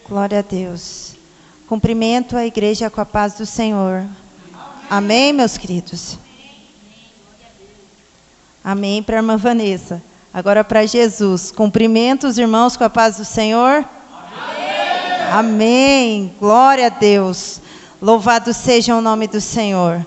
Glória a Deus. Cumprimento a igreja com a paz do Senhor. Amém, meus queridos? Amém para a irmã Vanessa. Agora para Jesus. Cumprimento os irmãos com a paz do Senhor. Amém. Amém. Glória a Deus. Louvado seja o nome do Senhor.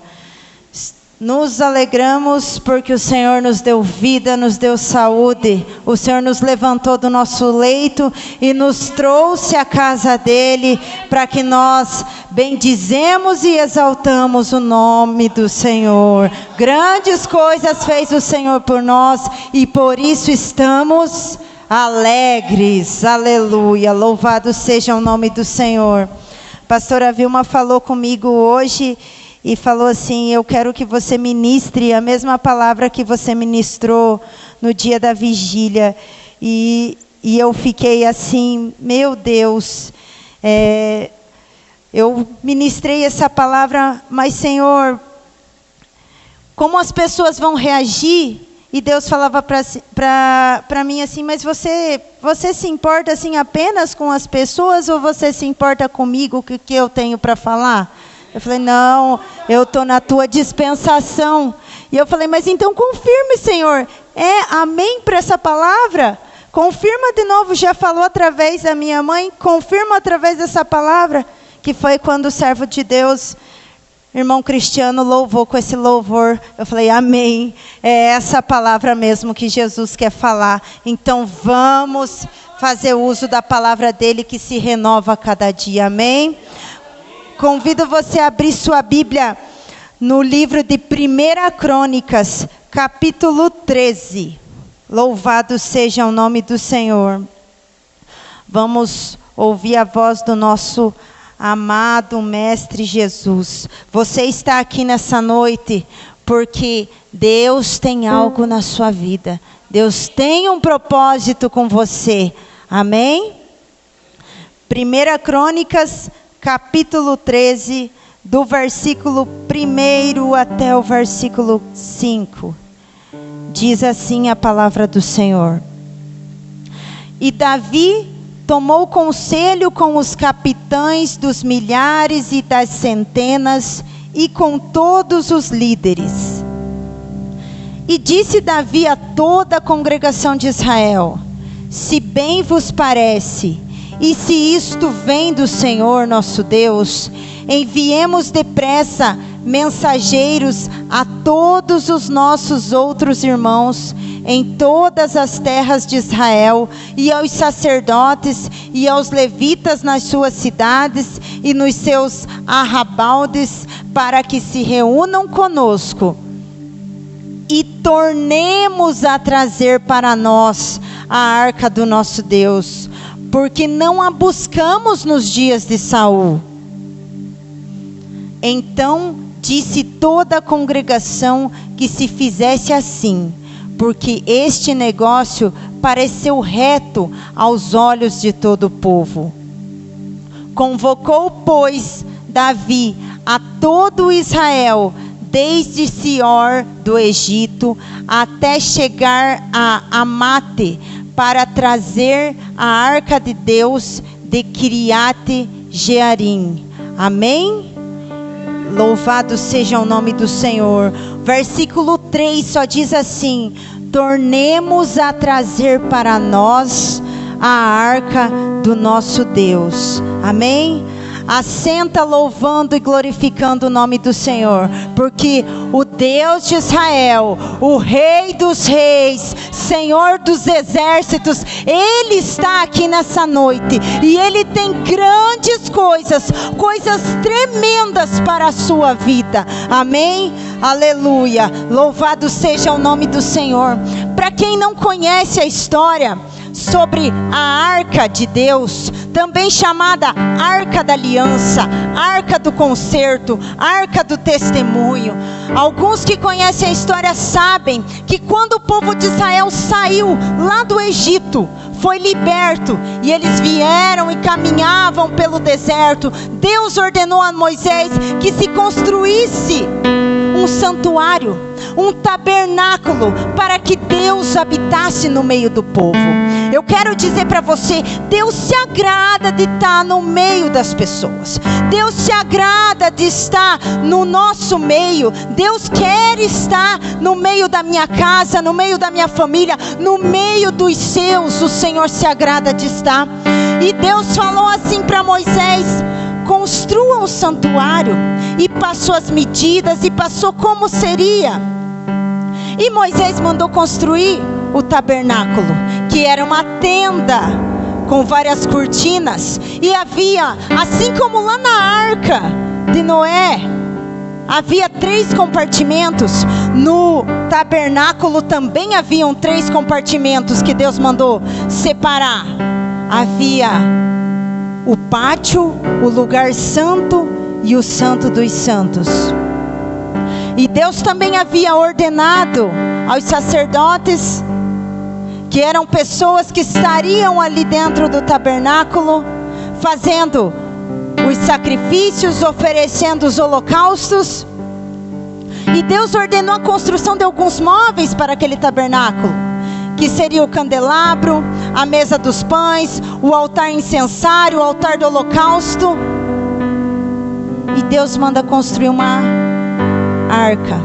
Nos alegramos porque o Senhor nos deu vida, nos deu saúde. O Senhor nos levantou do nosso leito e nos trouxe à casa dele para que nós bendizemos e exaltamos o nome do Senhor. Grandes coisas fez o Senhor por nós e por isso estamos alegres. Aleluia. Louvado seja o nome do Senhor. Pastora Vilma falou comigo hoje e falou assim: eu quero que você ministre a mesma palavra que você ministrou no dia da vigília. E eu fiquei assim, meu Deus, eu ministrei essa palavra, mas Senhor, como as pessoas vão reagir? E Deus falava para mim assim: mas você se importa assim apenas com as pessoas ou você se importa comigo, o que eu tenho para falar? Eu falei: não, eu estou na tua dispensação. E eu falei: mas então confirme, Senhor. Amém para essa palavra? Confirma de novo, já falou através da minha mãe, confirma através dessa palavra. Que foi quando o servo de Deus, irmão Cristiano, louvou com esse louvor. Eu falei: amém, é essa palavra mesmo que Jesus quer falar. Então vamos fazer uso da palavra dele que se renova a cada dia, amém? Convido você a abrir sua Bíblia no livro de 1 Crônicas, capítulo 13. Louvado seja o nome do Senhor. Vamos ouvir a voz do nosso amado Mestre Jesus. Você está aqui nessa noite porque Deus tem algo na sua vida. Deus tem um propósito com você. Amém? 1 Crônicas, capítulo 13, do versículo 1 até o versículo 5. Diz assim a palavra do Senhor: E Davi tomou conselho com os capitães dos milhares e das centenas e com todos os líderes. E disse Davi a toda a congregação de Israel: Se bem vos parece, e se isto vem do Senhor nosso Deus, enviemos depressa mensageiros a todos os nossos outros irmãos em todas as terras de Israel, e aos sacerdotes e aos levitas nas suas cidades e nos seus arrabaldes, para que se reúnam conosco e tornemos a trazer para nós a arca do nosso Deus, porque não a buscamos nos dias de Saul. Então disse toda a congregação que se fizesse assim, porque este negócio pareceu reto aos olhos de todo o povo. Convocou, pois, Davi a todo Israel, desde Sior do Egito até chegar a Amate, para trazer a arca de Deus de Kiriate Jearim. Amém? Louvado seja o nome do Senhor. Versículo 3 só diz assim: tornemos a trazer para nós a arca do nosso Deus. Amém? Assenta louvando e glorificando o nome do Senhor, porque o Deus de Israel, o Rei dos Reis, Senhor dos Exércitos, Ele está aqui nessa noite, e Ele tem grandes coisas tremendas para a sua vida. Amém? Aleluia, louvado seja o nome do Senhor. Para quem não conhece a história sobre a arca de Deus, também chamada arca da aliança, arca do concerto, arca do testemunho, alguns que conhecem a história sabem que quando o povo de Israel saiu lá do Egito, foi liberto, e eles vieram e caminhavam pelo deserto, Deus ordenou a Moisés que se construísse um santuário, um tabernáculo, para que Deus habitasse no meio do povo. Eu quero dizer para você, Deus se agrada de estar no meio das pessoas. Deus se agrada de estar no nosso meio. Deus quer estar no meio da minha casa, no meio da minha família, no meio dos seus. O Senhor se agrada de estar. E Deus falou assim para Moisés: construa um santuário. E passou as medidas e passou como seria. E Moisés mandou construir o tabernáculo, que era uma tenda com várias cortinas. E havia, assim como lá na arca de Noé, havia 3 compartimentos. No tabernáculo também haviam 3 compartimentos que Deus mandou separar. Havia o pátio, o lugar santo e o santo dos santos. E Deus também havia ordenado aos sacerdotes, que eram pessoas que estariam ali dentro do tabernáculo, fazendo os sacrifícios, oferecendo os holocaustos. E Deus ordenou a construção de alguns móveis para aquele tabernáculo, que seria o candelabro, a mesa dos pães, o altar incensário, o altar do holocausto. E Deus manda construir uma arca,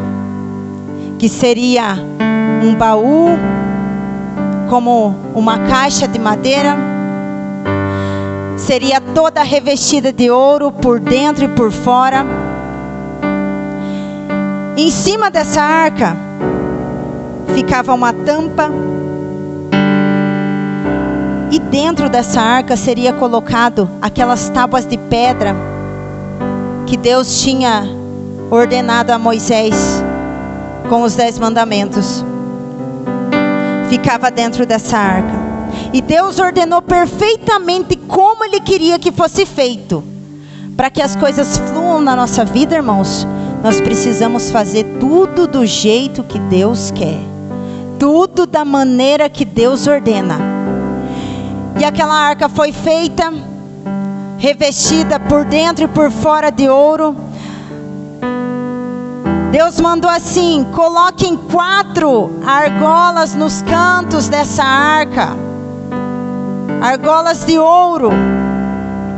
que seria um baú, como uma caixa de madeira. Seria toda revestida de ouro por dentro e por fora. Em cima dessa arca ficava uma tampa. E dentro dessa arca seria colocado aquelas tábuas de pedra que Deus tinha ordenado a Moisés com os 10 mandamentos. Ficava dentro dessa arca. E Deus ordenou perfeitamente como Ele queria que fosse feito. Para que as coisas fluam na nossa vida, irmãos, nós precisamos fazer tudo do jeito que Deus quer, tudo da maneira que Deus ordena. E aquela arca foi feita, revestida por dentro e por fora de ouro. Deus mandou assim: coloquem 4 argolas nos cantos dessa arca, argolas de ouro,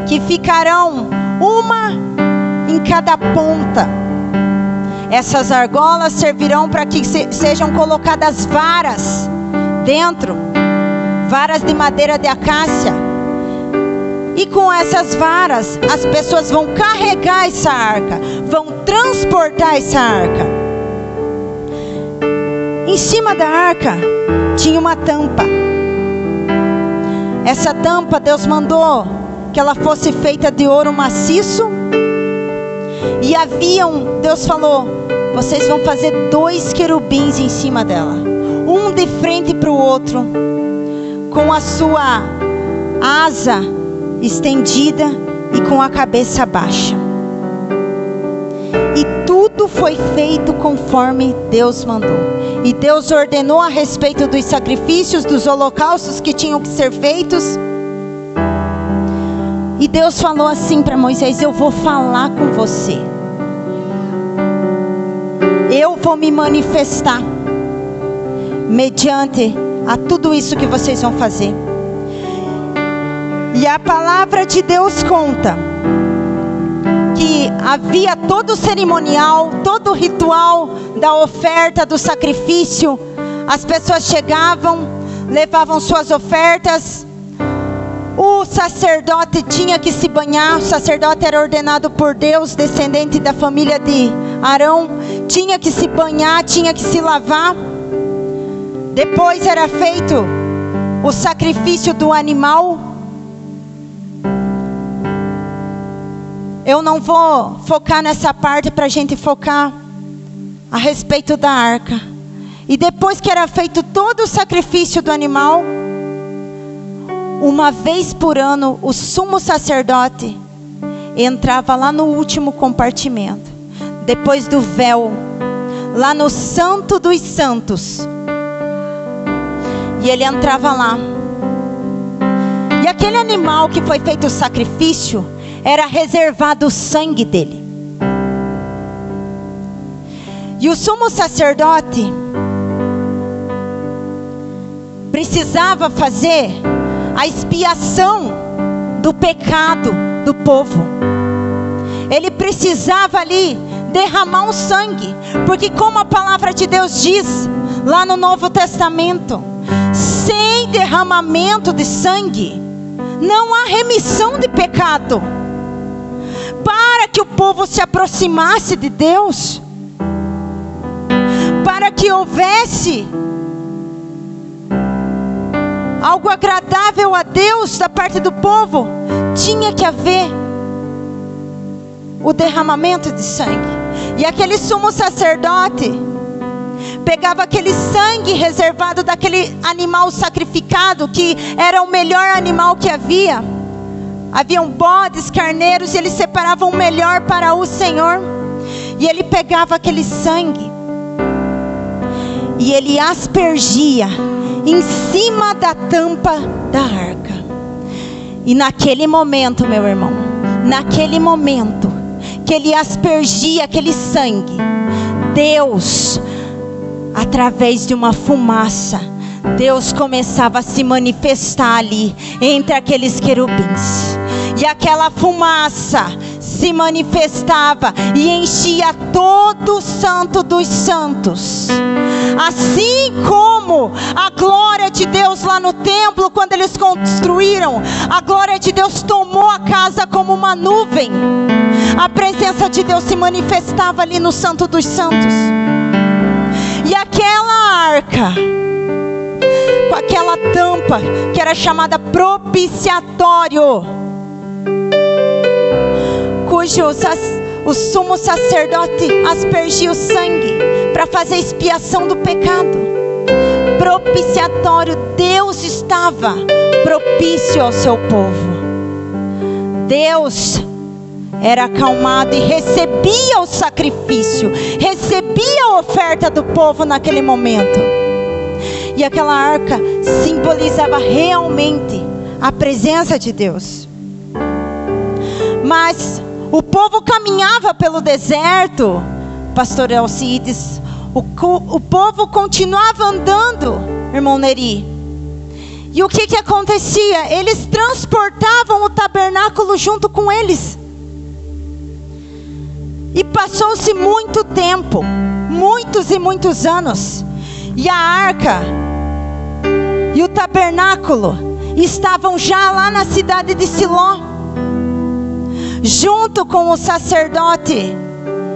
que ficarão uma em cada ponta. Essas argolas servirão para que sejam colocadas varas dentro, varas de madeira de acácia. E com essas varas, as pessoas vão carregar essa arca, vão transportar essa arca. Em cima da arca tinha uma tampa. Essa tampa, Deus mandou que ela fosse feita de ouro maciço. E Deus falou: vocês vão fazer 2 querubins em cima dela, um de frente para o outro, com a sua asa estendida e com a cabeça baixa. E tudo foi feito conforme Deus mandou. E Deus ordenou a respeito dos sacrifícios, dos holocaustos que tinham que ser feitos. E Deus falou assim para Moisés: eu vou falar com você, eu vou me manifestar mediante a tudo isso que vocês vão fazer. E a palavra de Deus conta que havia todo o cerimonial, todo o ritual da oferta, do sacrifício. As pessoas chegavam, levavam suas ofertas. O sacerdote tinha que se banhar. O sacerdote era ordenado por Deus, descendente da família de Arão. Tinha que se banhar, tinha que se lavar. Depois era feito o sacrifício do animal. Eu não vou focar nessa parte para a gente focar a respeito da arca. E depois que era feito todo o sacrifício do animal, uma vez por ano o sumo sacerdote entrava lá no último compartimento, depois do véu, lá no Santo dos Santos. E ele entrava lá. E aquele animal que foi feito o sacrifício, era reservado o sangue dele. E o sumo sacerdote precisava fazer a expiação do pecado do povo. Ele precisava ali derramar um sangue, porque como a palavra de Deus diz lá no Novo Testamento, sem derramamento de sangue não há remissão de pecado. Para que o povo se aproximasse de Deus, para que houvesse algo agradável a Deus da parte do povo, tinha que haver o derramamento de sangue. E aquele sumo sacerdote pegava aquele sangue reservado daquele animal sacrificado, que era o melhor animal que havia. Haviam bodes, carneiros, e eles separavam o melhor para o Senhor. E ele pegava aquele sangue e ele aspergia em cima da tampa da arca. E naquele momento, meu irmão, naquele momento que ele aspergia aquele sangue, Deus, através de uma fumaça, Deus começava a se manifestar ali entre aqueles querubins. E aquela fumaça se manifestava e enchia todo o Santo dos Santos. Assim como a glória de Deus lá no templo, quando eles construíram, a glória de Deus tomou a casa como uma nuvem. A presença de Deus se manifestava ali no Santo dos Santos. E aquela arca, com aquela tampa que era chamada propiciatório, cujo o sumo sacerdote aspergia o sangue para fazer expiação do pecado. Propiciatório, Deus estava propício ao seu povo. Deus era acalmado e recebia o sacrifício, recebia a oferta do povo naquele momento. E aquela arca simbolizava realmente a presença de Deus. Mas o povo caminhava pelo deserto, pastor Alcides. O povo continuava andando, irmão Neri. E o que acontecia? Eles transportavam o tabernáculo junto com eles. E passou-se muito tempo, muitos e muitos anos, e a arca e o tabernáculo estavam já lá na cidade de Siló, junto com o sacerdote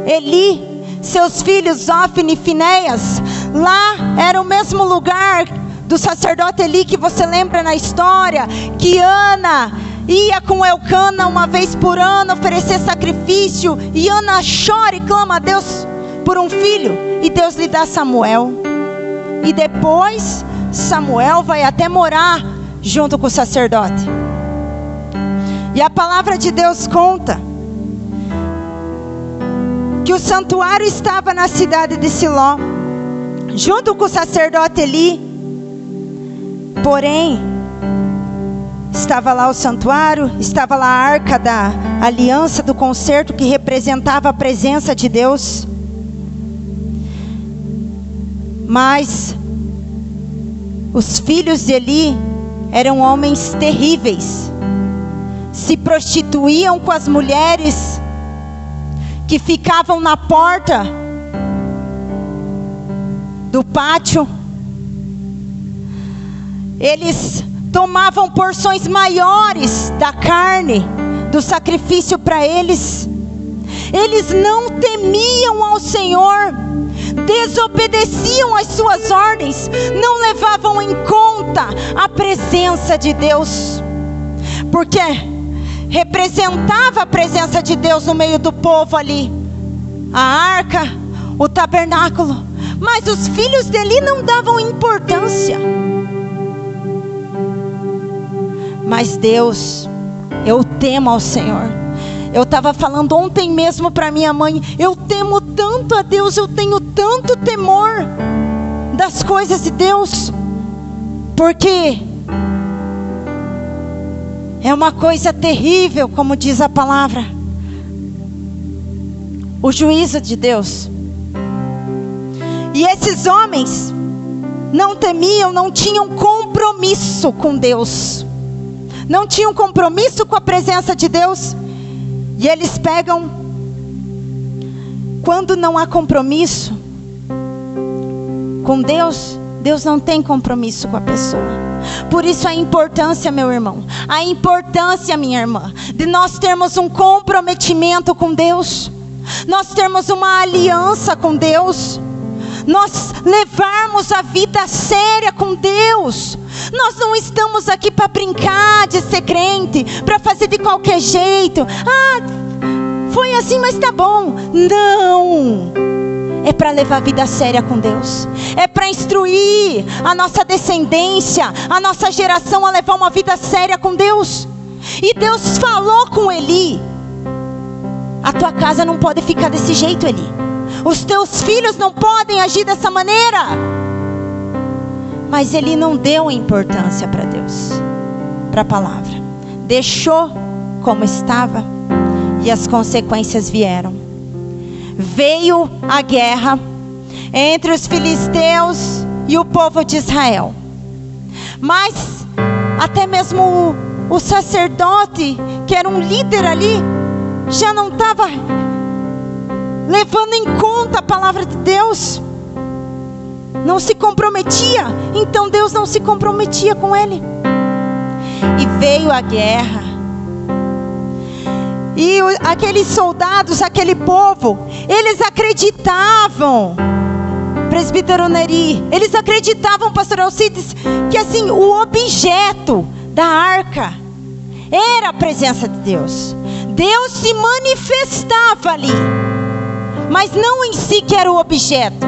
Eli, seus filhos Ofni e Finéias. Lá era o mesmo lugar do sacerdote Eli, que você lembra na história, que Ana ia com Elcana uma vez por ano oferecer sacrifício, e Ana chora e clama a Deus por um filho, e Deus lhe dá Samuel. E depois Samuel vai até morar junto com o sacerdote. E a palavra de Deus conta que o santuário estava na cidade de Siló, junto com o sacerdote Eli. Porém, estava lá o santuário, estava lá a arca da aliança do concerto, que representava a presença de Deus. Mas os filhos de Eli eram homens terríveis, se prostituíam com as mulheres que ficavam na porta do pátio. Eles tomavam porções maiores da carne do sacrifício para eles. Eles não temiam ao Senhor, desobedeciam às suas ordens, não levavam em conta a presença de Deus, porque representava a presença de Deus no meio do povo ali, a arca, o tabernáculo. Mas os filhos dele não davam importância. Mas Deus, eu temo ao Senhor. Eu estava falando ontem mesmo para minha mãe, eu temo tanto a Deus, eu tenho tanto temor das coisas de Deus, porque é uma coisa terrível, como diz a palavra, o juízo de Deus. E esses homens não temiam, não tinham compromisso com Deus. Não tinham compromisso com a presença de Deus. E eles pegam, quando não há compromisso com Deus, Deus não tem compromisso com a pessoa. Por isso a importância, meu irmão, a importância, minha irmã, de nós termos um comprometimento com Deus, nós termos uma aliança com Deus, nós levarmos a vida séria com Deus. Nós não estamos aqui para brincar de ser crente, para fazer de qualquer jeito. Foi assim, mas tá bom. Não, é para levar a vida séria com Deus, é para instruir a nossa descendência, a nossa geração a levar uma vida séria com Deus. E Deus falou com Eli: a tua casa não pode ficar desse jeito, Eli. Os teus filhos não podem agir dessa maneira. Mas Eli não deu importância para Deus, para a palavra. Deixou como estava. E as consequências vieram. Veio a guerra entre os filisteus e o povo de Israel. Mas até mesmo o sacerdote, que era um líder ali, já não estava levando em conta a palavra de Deus. Não se comprometia. Então Deus não se comprometia com ele. E veio a guerra. E aqueles soldados, aquele povo, eles acreditavam, presbítero Neri, eles acreditavam, pastor Alcides, que assim, o objeto da arca era a presença de Deus. Deus se manifestava ali, mas não em si que era o objeto,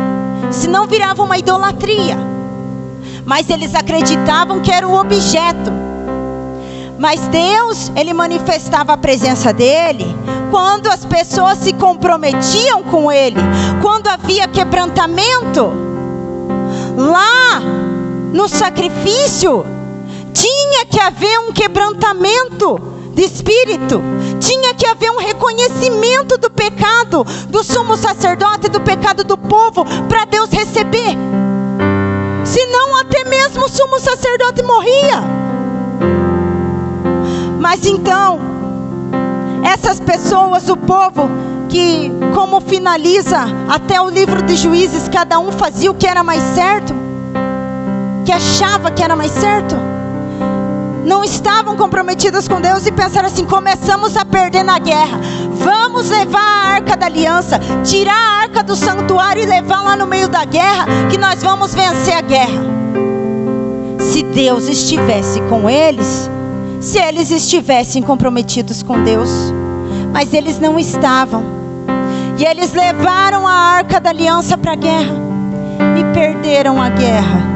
senão virava uma idolatria. Mas eles acreditavam que era o objeto. Mas Deus, Ele manifestava a presença dEle quando as pessoas se comprometiam com Ele, quando havia quebrantamento. Lá no sacrifício tinha que haver um quebrantamento de espírito, tinha que haver um reconhecimento do pecado do sumo sacerdote, do pecado do povo, para Deus receber. Senão até mesmo o sumo sacerdote morria. Mas então, essas pessoas, o povo, que como finaliza até o livro de Juízes, cada um fazia o que era mais certo, que achava que era mais certo, não estavam comprometidas com Deus e pensaram assim: começamos a perder na guerra, vamos levar a arca da aliança, tirar a arca do santuário e levar lá no meio da guerra, que nós vamos vencer a guerra. Se Deus estivesse com eles, se eles estivessem comprometidos com Deus, mas eles não estavam, e eles levaram a arca da aliança para a guerra, e perderam a guerra.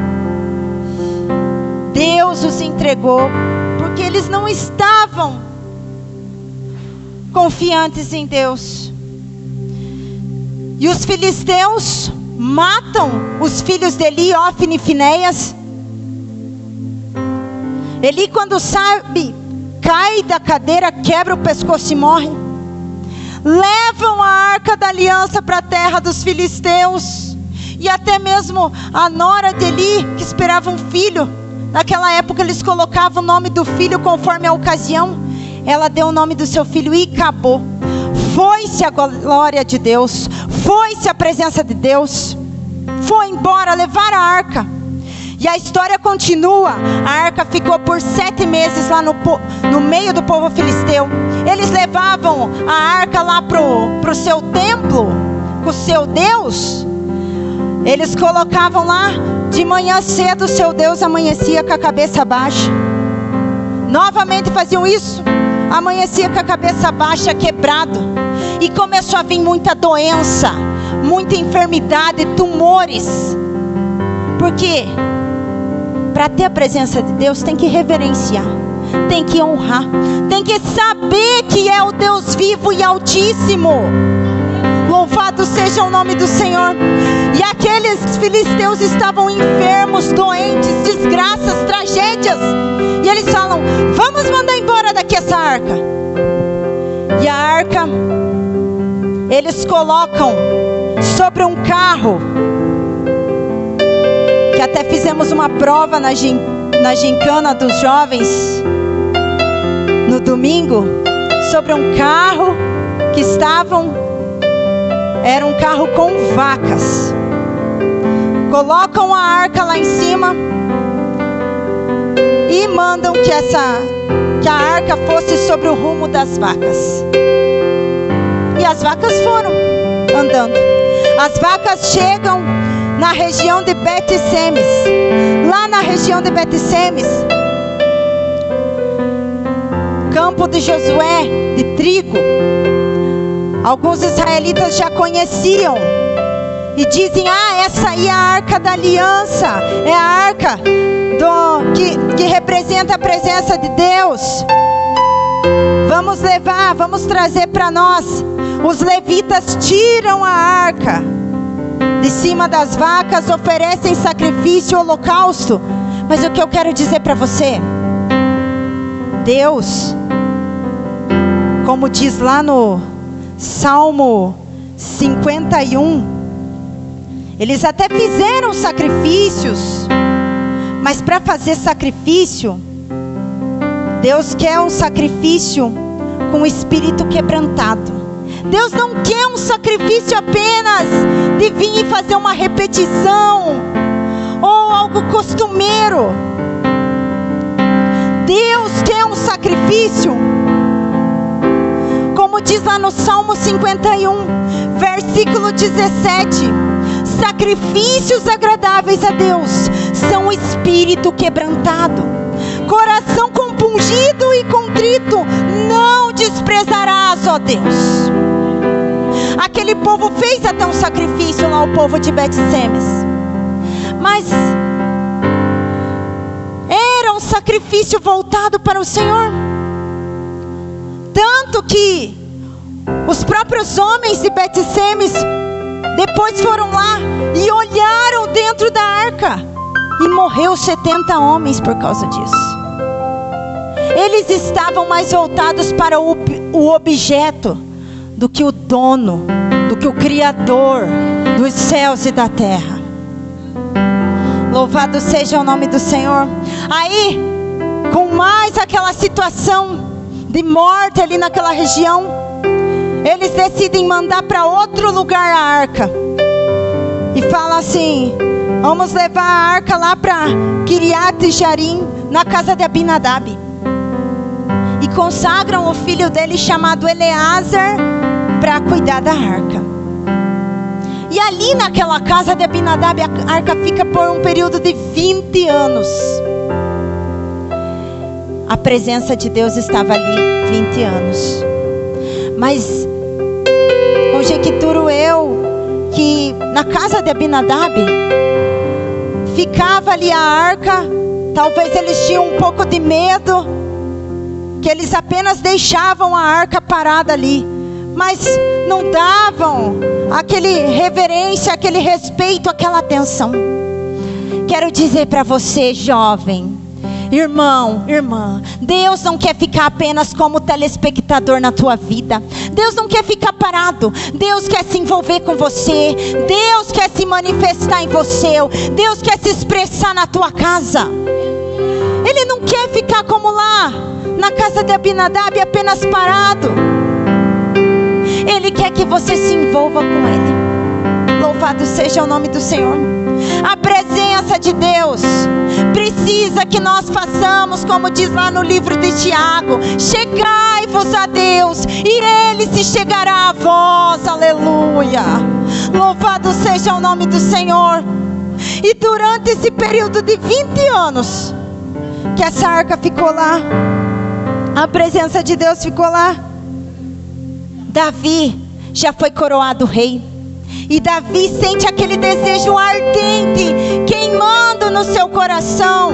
Deus os entregou, porque eles não estavam confiantes em Deus. E os filisteus matam os filhos de Eli, Ofni e Finéias. Eli, quando sabe, cai da cadeira, quebra o pescoço e morre. Levam a arca da aliança para a terra dos filisteus. E até mesmo a nora de Eli, que esperava um filho, naquela época eles colocavam o nome do filho conforme a ocasião. Ela deu o nome do seu filho Icabô. Foi-se a glória de Deus, foi-se a presença de Deus, foi embora, levar a arca. E a história continua. A arca ficou por 7 meses lá no meio do povo filisteu. Eles levavam a arca lá pro seu templo, com o seu Deus. Eles colocavam lá. De manhã cedo o seu Deus amanhecia com a cabeça baixa. Novamente faziam isso. Amanhecia com a cabeça baixa, quebrado. E começou a vir muita doença, muita enfermidade, tumores. Por quê? Para ter a presença de Deus tem que reverenciar, tem que honrar, tem que saber que é o Deus vivo e altíssimo. Louvado seja o nome do Senhor. E aqueles filisteus estavam enfermos, doentes, desgraças, tragédias. E eles falam: vamos mandar embora daqui essa arca. E a arca eles colocam sobre um carro, que até fizeram fizemos uma prova na gincana dos jovens no domingo sobre um carro que era um carro com vacas. Colocam a arca lá em cima e mandam que a arca fosse sobre o rumo das vacas. E as vacas foram andando. As vacas chegam na região de Bet-Semes. Lá na região de Bet-Semes, campo de Josué, de trigo. Alguns israelitas já conheciam e dizem: essa aí é a arca da aliança, é a arca que representa a presença de Deus. Vamos levar, vamos trazer para nós. Os levitas tiram a arca de cima das vacas, oferecem sacrifício, holocausto. Mas o que eu quero dizer para você, Deus, como diz lá no Salmo 51, eles até fizeram sacrifícios, mas para fazer sacrifício, Deus quer um sacrifício com o espírito quebrantado. Deus não quer um sacrifício apenas de vir e fazer uma repetição ou algo costumeiro. Deus quer um sacrifício, como diz lá no Salmo 51, versículo 17: sacrifícios agradáveis a Deus são o espírito quebrantado, coração compungido e contrito não desprezarás, ó Deus. Aquele povo fez até um sacrifício lá, o povo de Bet-Semes, mas era um sacrifício voltado para o Senhor. Tanto que os próprios homens de Bet-Semes depois foram lá e olharam dentro da arca, e morreu 70 homens por causa disso. Eles estavam mais voltados para o objeto do que o dono, do que o Criador dos céus e da terra. Louvado seja o nome do Senhor. Aí, com mais aquela situação de morte ali naquela região, eles decidem mandar para outro lugar a arca. E fala assim: vamos levar a arca lá para Kiriat Jearim, na casa de Abinadab. E consagram o filho dele chamado Eleazar para cuidar da arca. E ali naquela casa de Abinadab, a arca fica por um período de 20 anos. A presença de Deus estava ali 20 anos. Mas conjecturo eu que na casa de Abinadab ficava ali a arca. Talvez eles tinham um pouco de medo, que eles apenas deixavam a arca parada ali, mas não davam aquele reverência, aquele respeito, aquela atenção. Quero dizer para você, jovem, irmão, irmã, Deus não quer ficar apenas como telespectador na tua vida. Deus não quer ficar parado. Deus quer se envolver com você. Deus quer se manifestar em você. Deus quer se expressar na tua casa. Ele não quer ficar como lá na casa de Abinadab, apenas parado. Ele quer que você se envolva com Ele. Louvado seja o nome do Senhor. A presença de Deus precisa que nós façamos, como diz lá no livro de Tiago: chegai-vos a Deus, e Ele se chegará a vós. Aleluia. Louvado seja o nome do Senhor. E durante esse período de 20 anos que essa arca ficou lá, a presença de Deus ficou lá, Davi já foi coroado rei. E Davi sente aquele desejo ardente, queimando no seu coração,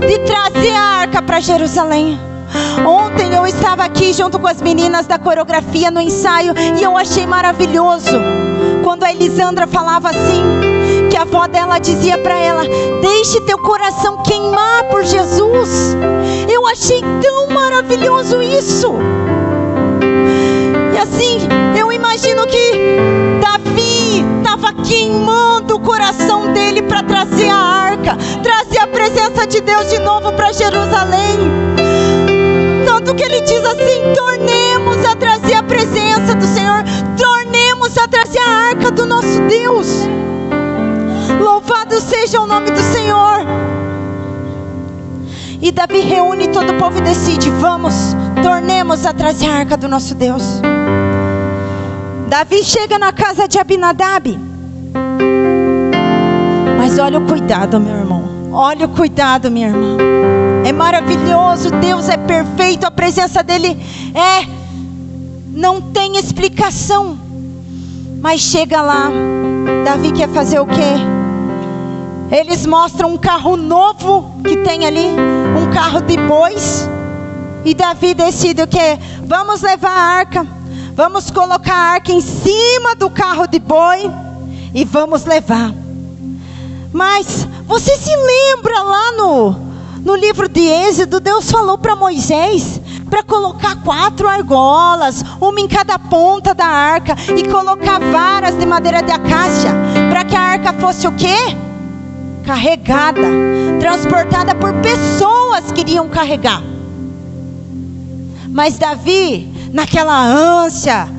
de trazer a arca para Jerusalém. Ontem eu estava aqui junto com as meninas da coreografia no ensaio, e eu achei maravilhoso quando a Elisandra falava assim, que a avó dela dizia para ela: deixe teu coração queimar por Jesus. Eu achei tão maravilhoso isso. E assim, eu imagino que Davi estava queimando o coração dele para trazer a arca, de Deus de novo para Jerusalém. Tanto que ele diz assim: tornemos a trazer a presença do Senhor, tornemos a trazer a arca do nosso Deus. Louvado seja o nome do Senhor. E Davi reúne todo o povo e decide: vamos, tornemos a trazer a arca do nosso Deus. Davi chega na casa de Abinadab. Mas olha o cuidado, meu irmão. Olha o cuidado, minha irmã. É maravilhoso, Deus é perfeito, a presença dele não tem explicação. Mas chega lá, Davi quer fazer o quê? Eles mostram um carro novo que tem ali, um carro de bois. E Davi decide o quê? Vamos levar a arca, vamos colocar a arca em cima do carro de boi e vamos levar. Mas você se lembra lá no livro de Êxodo, Deus falou para Moisés para colocar 4 argolas, uma em cada ponta da arca, e colocar varas de madeira de acácia, para que a arca fosse o quê? Carregada, transportada por pessoas que iriam carregar. Mas Davi, naquela ânsia,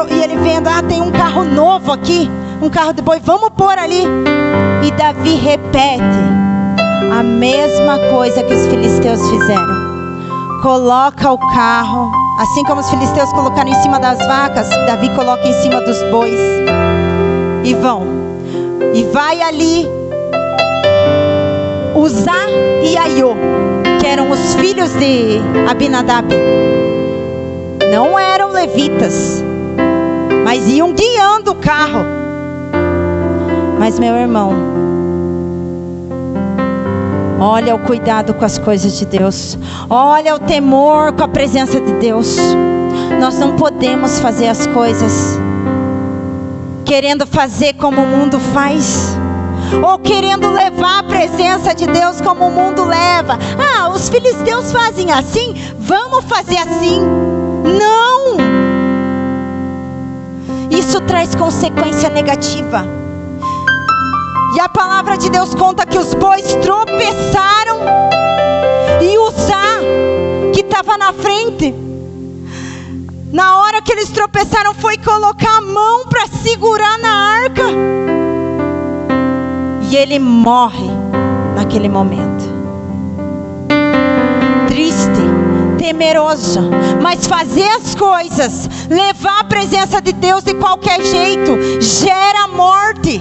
e ele vendo: tem um carro novo aqui, um carro de boi, vamos pôr ali. E Davi repete a mesma coisa que os filisteus fizeram. Coloca o carro, assim como os filisteus colocaram em cima das vacas, Davi coloca em cima dos bois. E vão. E vai ali Uzá e Aiô, que eram os filhos de Abinadab. Não eram levitas, mas iam guiando o carro. Mas, meu irmão, olha o cuidado com as coisas de Deus. Olha o temor com a presença de Deus. Nós não podemos fazer as coisas querendo fazer como o mundo faz, ou querendo levar a presença de Deus como o mundo leva. Os filisteus fazem assim, vamos fazer assim. Não! Isso traz consequência negativa. E a palavra de Deus conta que os bois tropeçaram, e Uzá, que estava na frente, na hora que eles tropeçaram, foi colocar a mão para segurar na arca, e ele morre naquele momento. Triste, temeroso, mas fazer as coisas, levar a presença de Deus de qualquer jeito, gera morte,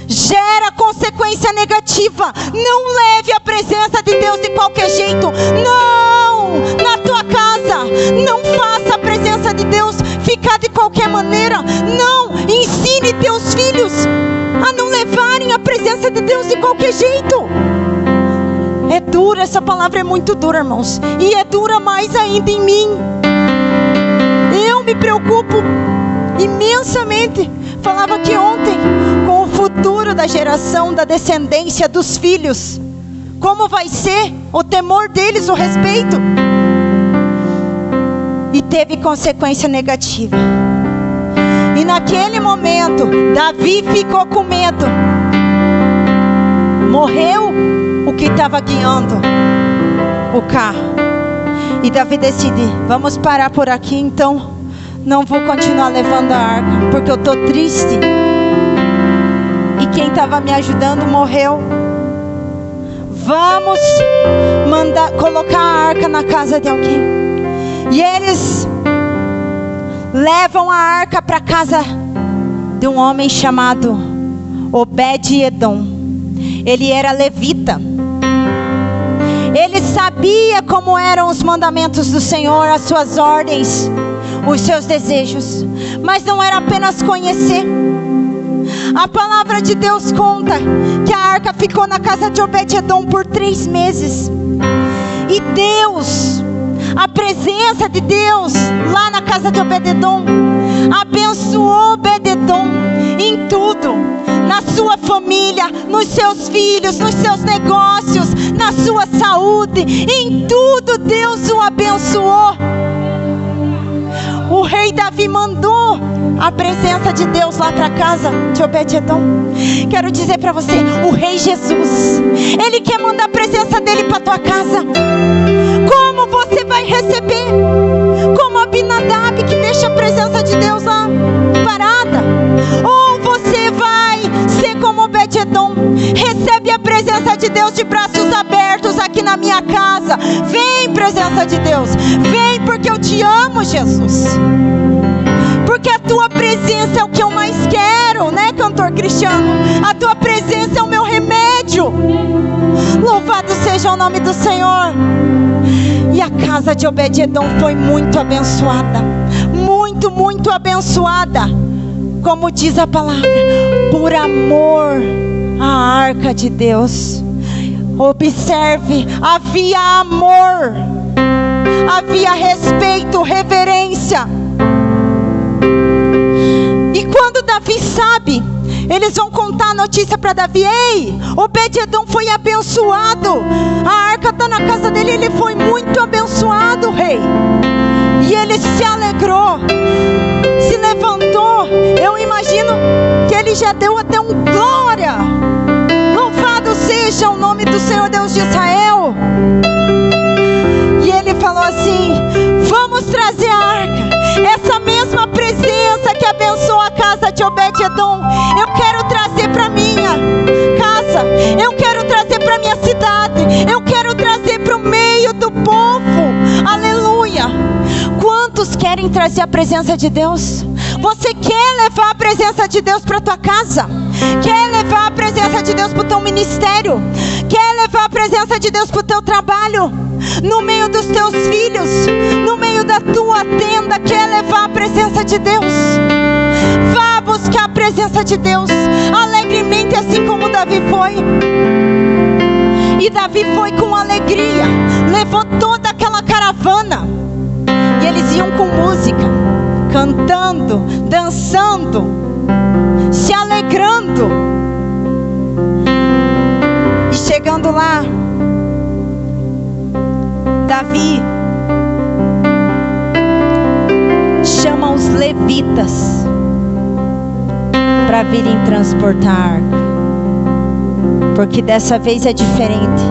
gera consequência negativa. Não leve a presença de Deus de qualquer jeito. Não, na tua casa, não faça a presença de Deus ficar de qualquer maneira. Não, ensine teus filhos a não levarem a presença de Deus de qualquer jeito. É dura, essa palavra é muito dura, irmãos, e é dura mais ainda em mim. Eu me preocupo imensamente. Falava aqui ontem com o futuro da geração, da descendência, dos filhos. Como vai ser o temor deles, o respeito. E teve consequência negativa. E naquele momento, Davi ficou com medo. Morreu o que estava guiando o carro. E Davi decide: vamos parar por aqui então. Não vou continuar levando a arca, porque eu estou triste. E quem estava me ajudando morreu. Vamos colocar a arca na casa de alguém. E eles levam a arca para a casa de um homem chamado Obed-edom. Ele era levita. Ele sabia como eram os mandamentos do Senhor, as suas ordens, os seus desejos. Mas não era apenas conhecer. A palavra de Deus conta que a arca ficou na casa de Obed-edom por 3 meses. E Deus, a presença de Deus lá na casa de Obed-edom, abençoou Obed-edom em tudo. Na sua família, nos seus filhos, nos seus negócios, na sua saúde, em tudo Deus o abençoou. O rei Davi mandou a presença de Deus lá para casa de Obed-edom. Quero dizer para você, o Rei Jesus, Ele quer mandar a presença dEle para tua casa. Como você vai receber? Como Abinadab, que deixa a presença de Deus lá parada? Ou você vai ser como Obed-edom, recebe a presença de Deus de braços abertos aqui na minha casa. Vem, presença de Deus, vem, porque eu te amo, Jesus. Porque a tua presença é o que eu mais quero, né, cantor Cristiano? A tua presença é o meu remédio. Louvado seja o nome do Senhor. E a casa de Obed-edom foi muito abençoada. Muito, muito abençoada. Como diz a palavra, por amor à arca de Deus. Observe, havia amor, havia respeito, reverência. E quando Davi sabe, eles vão contar a notícia para Davi: ei, Obed-edom foi abençoado, a arca está na casa dele, ele foi muito abençoado, rei. E ele se alegrou, se levantou. Eu imagino que ele já deu até um glória. Louvado seja o nome do Senhor Deus de Israel. E ele falou assim: vamos trazer a arca, essa mesma presença que abençoou a casa de Obed-edom, eu quero trazer para minha casa, eu quero trazer para minha cidade, eu quero trazer para o meio do povo. Aleluia. Quantos querem trazer a presença de Deus? Você quer levar a presença de Deus para tua casa? Quer levar a presença de Deus para o teu ministério? Quer levar a presença de Deus para o teu trabalho? No meio dos teus filhos, no meio da tua tenda, quer levar a presença de Deus? Vá buscar a presença de Deus alegremente, assim como Davi foi. E Davi foi com alegria, levou toda aquela caravana. E eles iam com música, cantando, dançando, se alegrando. E chegando lá, Davi chama os levitas para virem transportar a arca, porque dessa vez é diferente.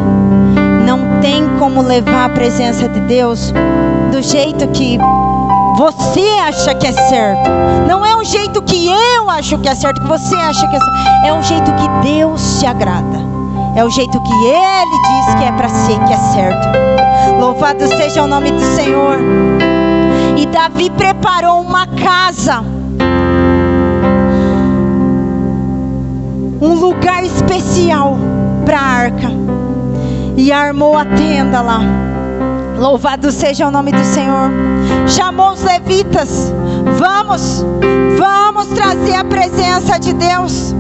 Não tem como levar a presença de Deus do jeito que você acha que é certo. Não é o jeito que eu acho que é certo, que você acha que é certo. É o jeito que Deus se agrada. É o jeito que Ele diz que é para ser, que é certo. Louvado seja o nome do Senhor. E Davi preparou uma casa, um lugar especial para a arca, e armou a tenda lá. Louvado seja o nome do Senhor. Chamou os levitas: vamos trazer a presença de Deus.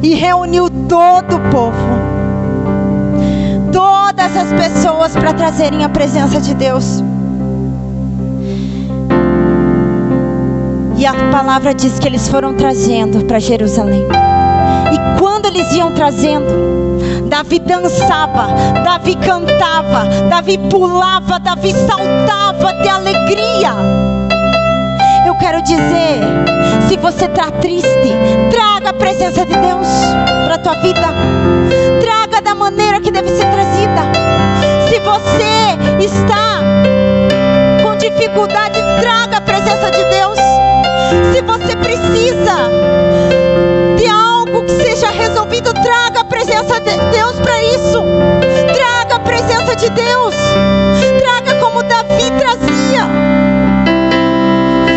E reuniu todo o povo, todas as pessoas, para trazerem a presença de Deus. E a palavra diz que eles foram trazendo para Jerusalém. E quando eles iam trazendo, Davi dançava, Davi cantava, Davi pulava, Davi saltava de alegria. Eu quero dizer, se você está triste, traga a presença de Deus para a tua vida. Traga da maneira que deve ser trazida. Se você está com dificuldade, traga a presença de Deus. Se você precisa de algo que seja resolvido, traga a presença de Deus para isso. Traga a presença de Deus. Traga como Davi trazia.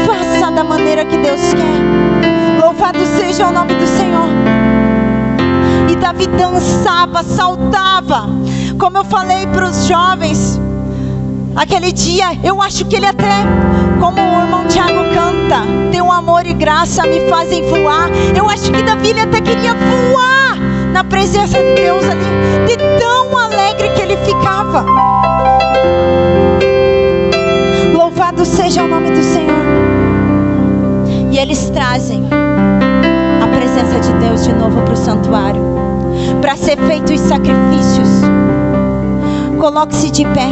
Faça da maneira que Deus quer. Louvado seja o nome do Senhor. E Davi dançava, saltava. Como eu falei para os jovens aquele dia, eu acho que ele até, como o irmão Tiago canta, teu amor e graça me fazem voar. Eu acho que Davi, ele até queria voar na presença de Deus ali, de tão alegre que ele ficava. Louvado seja o nome do Senhor. E eles trazem a presença de Deus de novo para o santuário, para ser feitos os sacrifícios. Coloque-se de pé,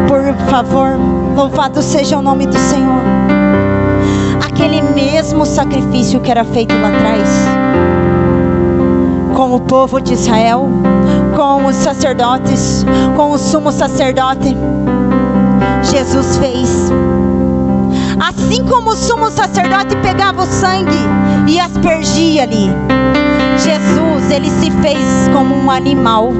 por favor. Louvado seja o nome do Senhor. aquele mesmo sacrifício que era feito lá atrás, com o povo de Israel, com os sacerdotes, com o sumo sacerdote. Jesus fez. Assim como o sumo sacerdote pegava o sangue e aspergia ali, Jesus, ele se fez como um animal.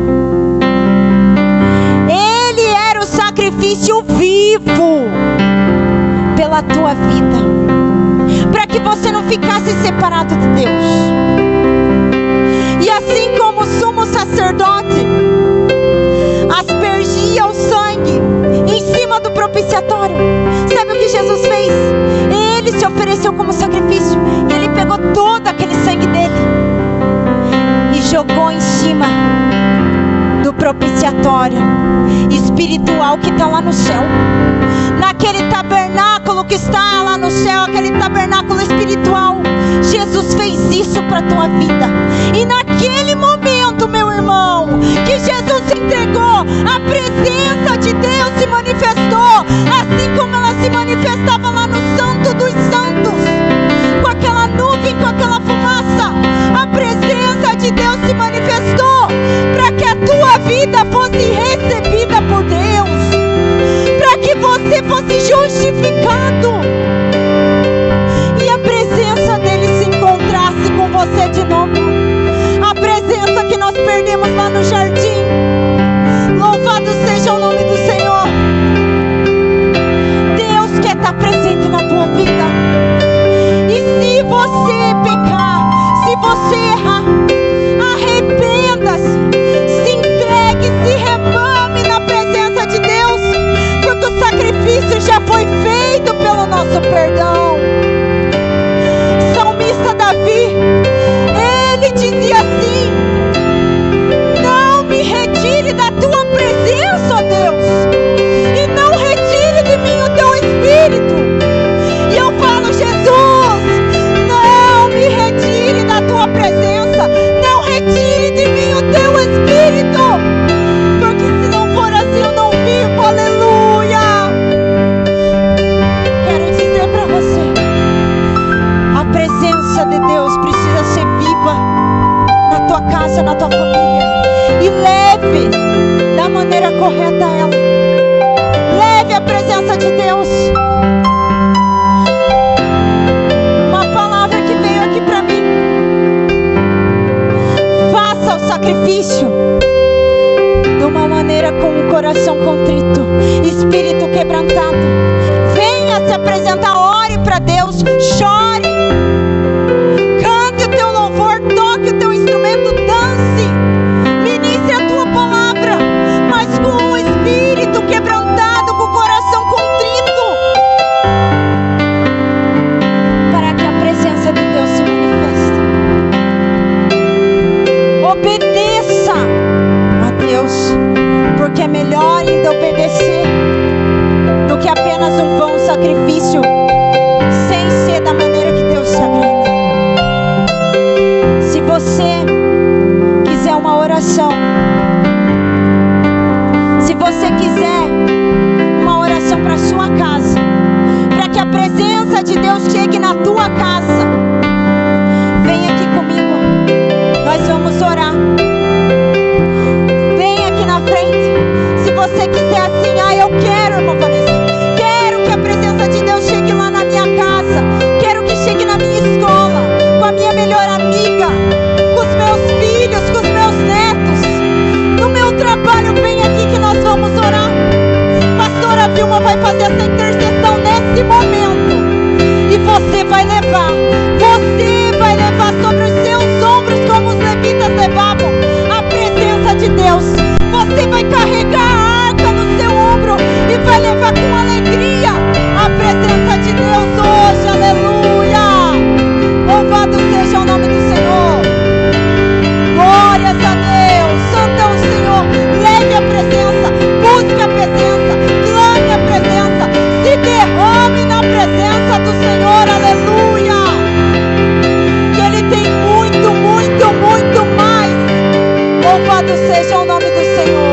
Ele era o sacrifício vivo pela tua vida, para que você não ficasse separado de Deus. E assim como o sumo sacerdote aspergia o sangue em cima do propiciatório, sabe o que Jesus fez? Ele se ofereceu como sacrifício, e ele pegou todo aquele sangue dele e jogou em cima do propiciatório espiritual que está lá no céu, naquele tabernáculo que está lá no céu, aquele tabernáculo espiritual. Jesus fez isso para a tua vida. E naquele momento, meu irmão, que Jesus se entregou, a presença de Deus se manifestou, assim como ela se manifestava lá no Santo dos Santos, com aquela nuvem, com aquela fumaça. A presença de Deus se manifestou para que a tua vida fosse recebida por Deus, para que você fosse justificado e a presença dele se encontrasse com você de novo. A presença que nós perdemos lá no jardim. Louvado seja o nome do Senhor. Deus quer estar presente na tua vida. E se você pecar, se você errar, arrependa-se, se entregue, se remame na presença de Deus, porque o sacrifício já foi feito pelo nosso perdão. Salmista Davi, ele dizia assim: não me retire da tua presença, ó Deus, e não retire de mim o teu Espírito. E eu falo: Jesus, não me retire da tua presença, não retire de mim o teu Espírito, porque se não for assim eu não vivo. Aleluia. Quero dizer para você, a presença de Deus precisa ser viva na tua casa, na tua família, e leve da maneira correta ela. Leve a presença de Deus. Uma palavra que veio aqui para mim: faça o sacrifício de uma maneira com o coração contrito, espírito quebrantado. Venha se apresentar, ore para Deus, chore, cante o teu louvor, toque o teu instrumento, dance, ministre a tua palavra, mas com o espírito quebrantado, com o coração contrito, para que a presença de Deus se manifeste. Obedeça a Deus, porque é melhor ainda obedecer do que apenas um vão sacrifício sem ser da maneira que Deus se agrada. Se você quiser uma oração, se você quiser uma oração para sua casa, para que a presença de Deus chegue na tua casa, vem aqui comigo, nós vamos orar. Vem aqui na frente. Se você quiser assim: eu quero, irmã Vanessa, quero que a presença de Deus chegue lá na minha casa, quero que chegue na minha escola, com a minha melhor amiga, com os meus filhos, com os meus netos, no meu trabalho, vem aqui que nós vamos orar. Pastora Vilma vai fazer essa intercessão nesse momento, e você vai levar sobre os seus ombros, como os levitas levavam, a presença de Deus. Você vai carregar a arca no seu ombro e vai levar com alegria a presença de Deus hoje. Aleluia. Louvado seja o nome do Senhor. Glórias a Deus. Santo é o Senhor. Leve a presença, busque a presença, clame a presença, se derrame na presença do Senhor. Aleluia. Que Ele tem muito, muito, muito mais. Louvado seja o nome do Senhor.